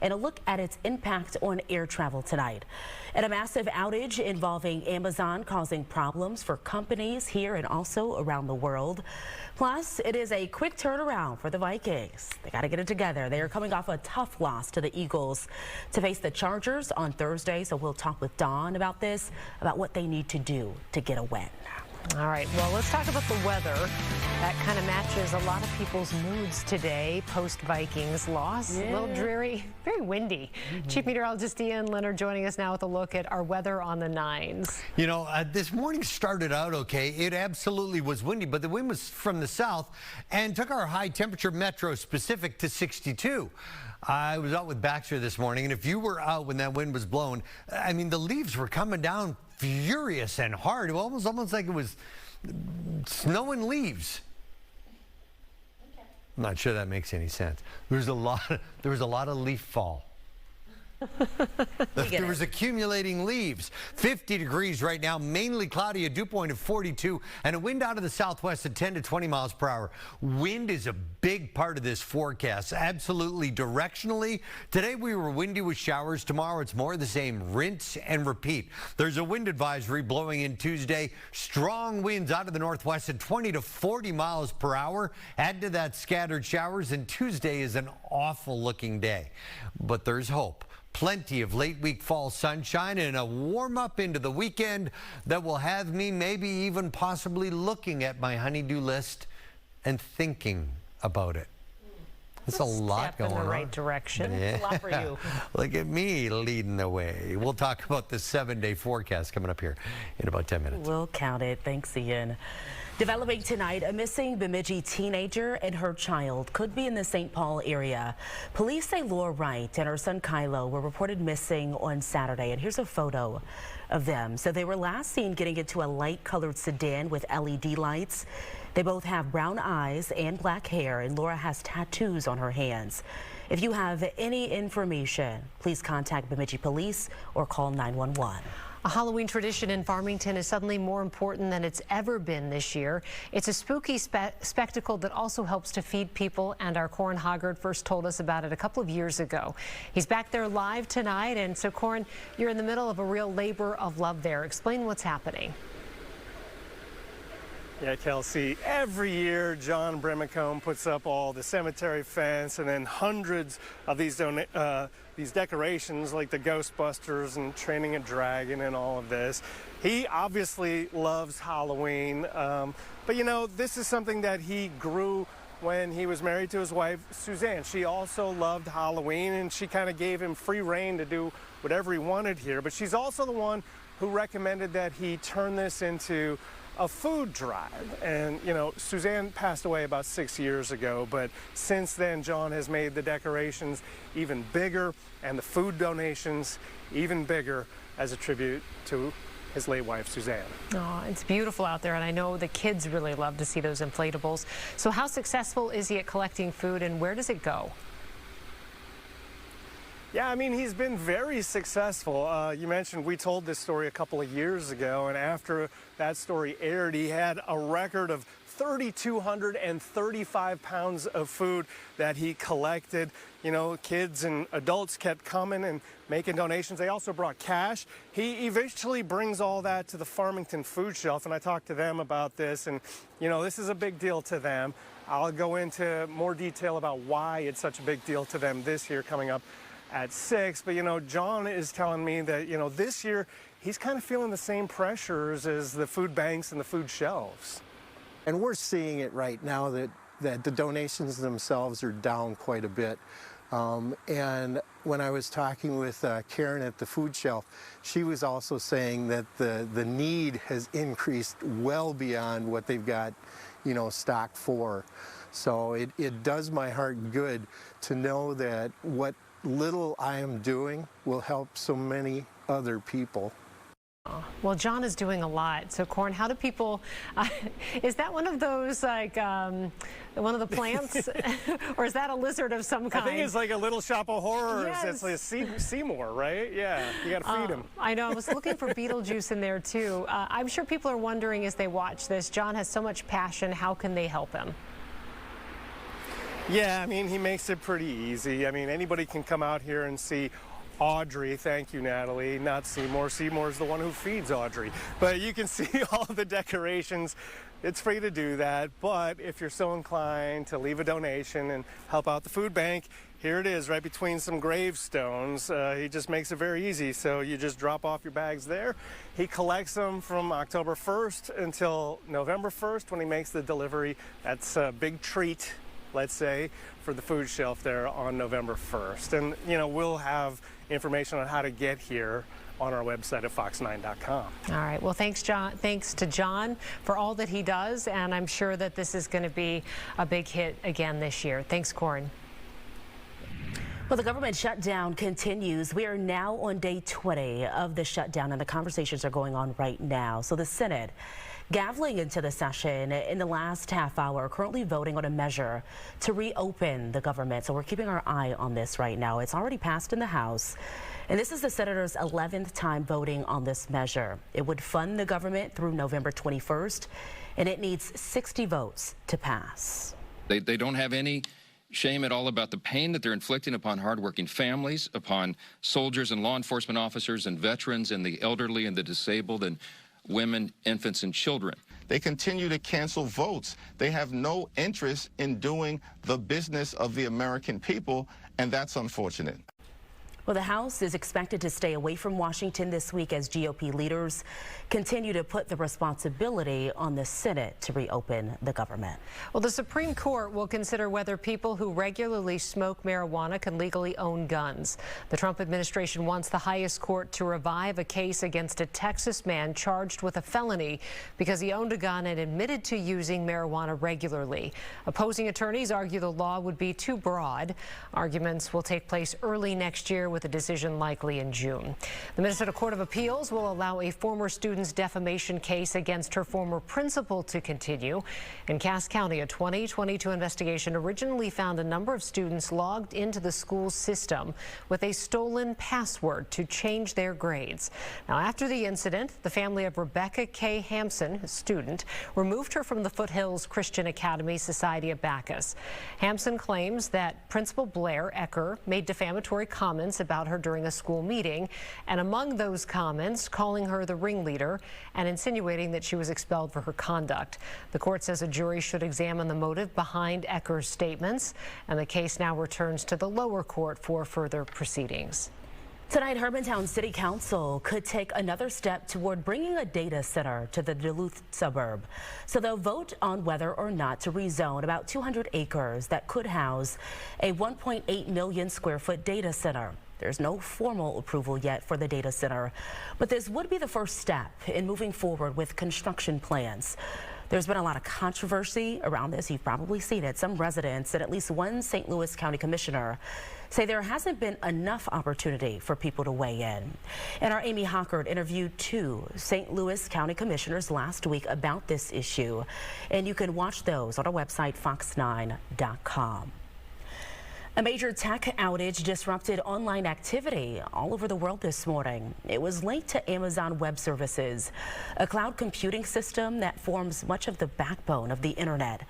and a look at its impact on air travel tonight. And a massive outage involving Amazon causing problems for companies here and also around the world. Plus, it is a quick turnaround for the Vikings. They got to get it together. They are coming off a tough loss to the Eagles to face the Chargers on Thursday. So we'll talk with Dawn about this, about what they need to do to get a win. All right, well, let's talk about the weather. That kind of matches a lot of people's moods today, post-Vikings loss. Yeah. A little dreary, very windy. Chief Meteorologist Ian Leonard joining us now with a look at our weather on the nines. You know, this morning started out okay. It absolutely was windy, but the wind was from the south and took our high temperature metro specific to 62. I was out with Baxter this morning, and if you were out when that wind was blowing, I mean, the leaves were coming down furious and hard. It was almost like it was snowing leaves. Okay. I'm not sure that makes any sense. There was a lot of leaf fall. There was accumulating leaves. 50 degrees right now, mainly cloudy, a dew point of 42, and a wind out of the southwest at 10 to 20 miles per hour. Wind is a big part of this forecast, absolutely directionally. Today we were windy with showers. Tomorrow it's more of the same, rinse and repeat. There's a wind advisory blowing in Tuesday. Strong winds out of the northwest at 20 to 40 miles per hour. Add to that scattered showers, and Tuesday is an awful looking day. But there's hope. Plenty of late week fall sunshine and a warm up into the weekend that will have me maybe even possibly looking at my honey-do list and thinking about it. It's a lot going on. In the right direction. Yeah. It's a lot for you. Look at me leading the way. We'll talk about the 7-day forecast coming up here in about 10 minutes. We'll count it. Thanks, Ian. Developing tonight, a missing Bemidji teenager and her child could be in the St. Paul area. Police say Laura Wright and her son Kylo were reported missing on Saturday, and here's a photo of them. So they were last seen getting into a light-colored sedan with LED lights. They both have brown eyes and black hair, and Laura has tattoos on her hands. If you have any information, please contact Bemidji Police or call 911. A Halloween tradition in Farmington is suddenly more important than it's ever been this year. It's a spooky spectacle that also helps to feed people, and our Corin Hoggard first told us about it a couple of years ago. He's back there live tonight, and so Corin, you're in the middle of a real labor of love there. Explain what's happening. Yeah, Kelsey, every year John Brimacombe puts up all the cemetery fence and then hundreds of these decorations like the Ghostbusters and Training a Dragon and all of this. He obviously loves Halloween, but you know, this is something that he grew when he was married to his wife, Suzanne. She also loved Halloween, and she kind of gave him free rein to do whatever he wanted here, but she's also the one who recommended that he turn this into a food drive. And you know, Suzanne passed away about 6 years ago, but since then John has made the decorations even bigger and the food donations even bigger as a tribute to his late wife Suzanne. Oh, it's beautiful out there, and I know the kids really love to see those inflatables. So how successful is he at collecting food, and where does it go? Yeah, I mean, he's been very successful. You mentioned we told this story a couple of years ago, and after that story aired, he had a record of 3,235 pounds of food that he collected. You know, kids and adults kept coming and making donations. They also brought cash. He eventually brings all that to the Farmington food shelf, and I talked to them about this, and you know, this is a big deal to them. I'll go into more detail about why it's such a big deal to them this year coming up at 6, but you know, John is telling me that, you know, this year he's kind of feeling the same pressures as the food banks and the food shelves. And we're seeing it right now that the donations themselves are down quite a bit. And when I was talking with Karen at the food shelf, she was also saying that the need has increased well beyond what they've got, you know, stocked for. So it does my heart good to know that what little I am doing will help so many other people. Well, John is doing a lot. So, Corin, how do people, is that one of those, like, one of the plants? Or is that a lizard of some kind? I think it's like a little shop of horrors. Yes. It's like a Seymour, right? Yeah, you got to feed him. I know. I was looking for Beetlejuice in there, too. I'm sure people are wondering as they watch this, John has so much passion. How can they help him? Yeah, I mean, he makes it pretty easy. I mean, anybody can come out here and see Audrey. Thank you, Natalie. Not Seymour. Seymour's the one who feeds Audrey. But you can see all the decorations. It's free to do that. But if you're so inclined to leave a donation and help out the food bank, here it is right between some gravestones. He just makes it very easy. So you just drop off your bags there. He collects them from October 1st until November 1st when he makes the delivery. That's a big treat, let's say, for the food shelf there on November 1st. And, you know, we'll have information on how to get here on our website at fox9.com. All right. Well, thanks, John. Thanks to John for all that he does. And I'm sure that this is going to be a big hit again this year. Thanks, Corin. Well, the government shutdown continues. We are now on day 20 of the shutdown, and the conversations are going on right now. So the Senate gaveling into the session in the last half hour, currently voting on a measure to reopen the government. So we're keeping our eye on this right now. It's already passed in the House, and this is the senators' 11th time voting on this measure. It would fund the government through November 21st, and it needs 60 votes to pass. They don't have any shame at all about the pain that they're inflicting upon hardworking families, upon soldiers and law enforcement officers and veterans and the elderly and the disabled and women, infants, and children. They continue to cancel votes. They have no interest in doing the business of the American people, and that's unfortunate. Well, the House is expected to stay away from Washington this week as GOP leaders continue to put the responsibility on the Senate to reopen the government. Well, the Supreme Court will consider whether people who regularly smoke marijuana can legally own guns. The Trump administration wants the highest court to revive a case against a Texas man charged with a felony because he owned a gun and admitted to using marijuana regularly. Opposing attorneys argue the law would be too broad. Arguments will take place early next year, with a decision likely in June. The Minnesota Court of Appeals will allow a former student's defamation case against her former principal to continue. In Cass County, a 2022 investigation originally found a number of students logged into the school's system with a stolen password to change their grades. Now, after the incident, the family of Rebecca K. Hampson, a student, removed her from the Foothills Christian Academy Society of Bacchus. Hampson claims that Principal Blair Ecker made defamatory comments about her during a school meeting, and among those comments, calling her the ringleader and insinuating that she was expelled for her conduct. The court says a jury should examine the motive behind Ecker's statements, and the case now returns to the lower court for further proceedings. Tonight, Hermantown City Council could take another step toward bringing a data center to the Duluth suburb. So they'll vote on whether or not to rezone about 200 acres that could house a 1.8 million square foot data center. There's no formal approval yet for the data center, but this would be the first step in moving forward with construction plans. There's been a lot of controversy around this. You've probably seen it. Some residents and at least one St. Louis County commissioner say there hasn't been enough opportunity for people to weigh in. And our Amy Hockert interviewed 2 St. Louis County commissioners last week about this issue. And you can watch those on our website, fox9.com. A major tech outage disrupted online activity all over the world this morning. It was linked to Amazon Web Services, a cloud computing system that forms much of the backbone of the internet.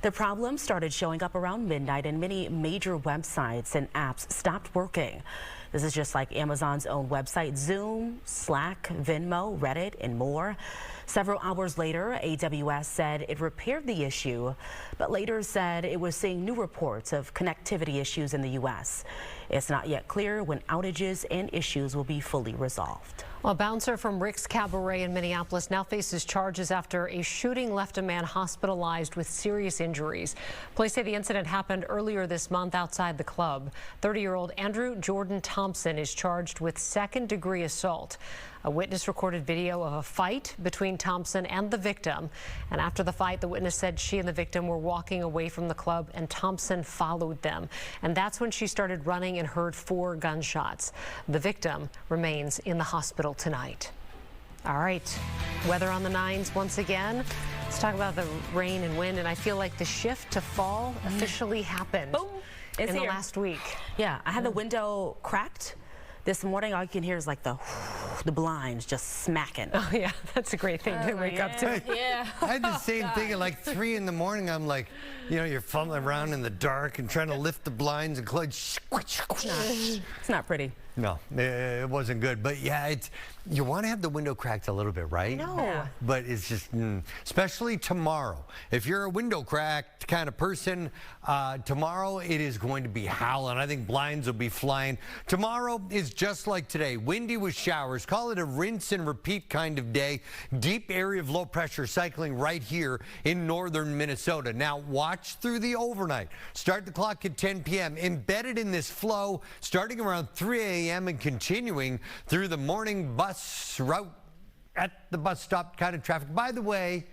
The problem started showing up around midnight, and many major websites and apps stopped working. This is just like Amazon's own website, Zoom, Slack, Venmo, Reddit, and more. Several hours later, AWS said it repaired the issue, but later said it was seeing new reports of connectivity issues in the U.S. It's not yet clear when outages and issues will be fully resolved. Well, a bouncer from Rick's Cabaret in Minneapolis now faces charges after a shooting left a man hospitalized with serious injuries. Police say the incident happened earlier this month outside the club. 30-year-old Andrew Jordan Thompson is charged with second-degree assault. A witness recorded video of a fight between Thompson and the victim. And after the fight, the witness said she and the victim were walking away from the club and Thompson followed them. And that's when she started running and heard 4 gunshots. The victim remains in the hospital tonight. All right, weather on the 9s once again. Let's talk about the rain and wind. And I feel like the shift to fall officially happened Boom. in the last week. Yeah, I had the window cracked. This morning, all you can hear is like the blinds just smacking. Oh, yeah, that's a great thing to wake up to. Yeah. I had the same thing at like 3 in the morning. I'm like, you know, you're fumbling around in the dark and trying to lift the blinds and close. It's not pretty. No, it wasn't good. But yeah, you want to have the window cracked a little bit, right? No. Yeah. But it's just, especially tomorrow. If you're a window cracked kind of person, tomorrow it is going to be howling. I think blinds will be flying. Tomorrow is just like today. Windy with showers. Call it a rinse and repeat kind of day. Deep area of low pressure cycling right here in northern Minnesota. Now watch through the overnight. Start the clock at 10 p.m. Embedded in this flow starting around 3 a.m. and continuing through the morning bus route at the bus stop kind of traffic. By the way,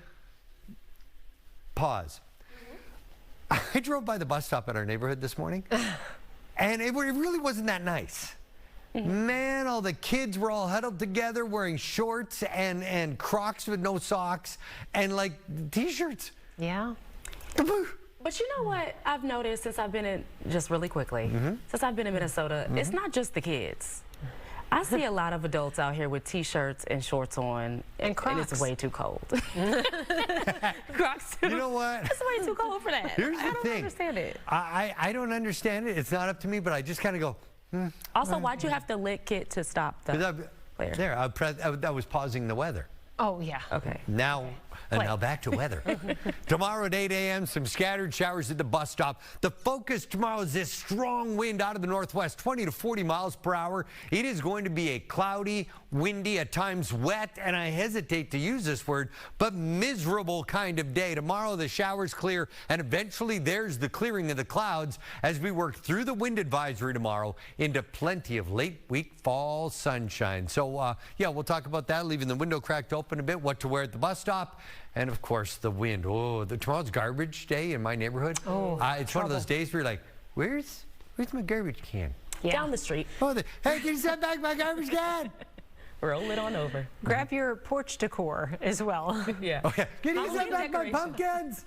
pause. I drove by the bus stop at our neighborhood this morning, and it really wasn't that nice. Man, all the kids were all huddled together wearing shorts and Crocs with no socks and like t-shirts. Yeah. But you know what I've noticed since I've been in, just really quickly, since I've been in Minnesota, it's not just the kids. I see a lot of adults out here with t-shirts and shorts on, and Crocs. And it's way too cold. Crocs too. You know what? It's way too cold for that. Here's the I don't thing. understand it. I don't understand it. It's not up to me, but I just kind of go, Also, why'd you have to lick it to stop the flare? There, I was pausing the weather. Oh, yeah. Okay. Now back to weather. Tomorrow at 8 a.m., some scattered showers at the bus stop. The focus tomorrow is this strong wind out of the northwest, 20 to 40 miles per hour. It is going to be a cloudy, windy, at times wet, and I hesitate to use this word, but miserable kind of day. Tomorrow the showers clear, and eventually there's the clearing of the clouds as we work through the wind advisory tomorrow into plenty of late week fall sunshine. So, yeah, we'll talk about that, leaving the window cracked open a bit, what to wear at the bus stop. And of course, the wind. Oh, tomorrow's garbage day in my neighborhood. Oh, it's one of those days where you're like, where's my garbage can? Yeah. Down the street. Oh, hey, can you send back my garbage can? Roll it on over. Grab your porch decor as well. Yeah. Okay. Can you send back my pumpkins?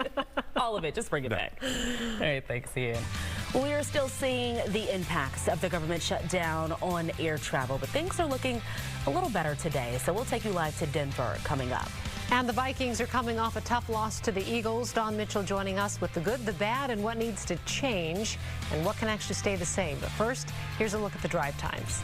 All of it. Just bring it back. All right. Thanks, Ian. We are still seeing the impacts of the government shutdown on air travel, but things are looking a little better today. So we'll take you live to Denver coming up. And the Vikings are coming off a tough loss to the Eagles. Don Mitchell joining us with the good, the bad, and what needs to change and what can actually stay the same. But first, here's a look at the drive times.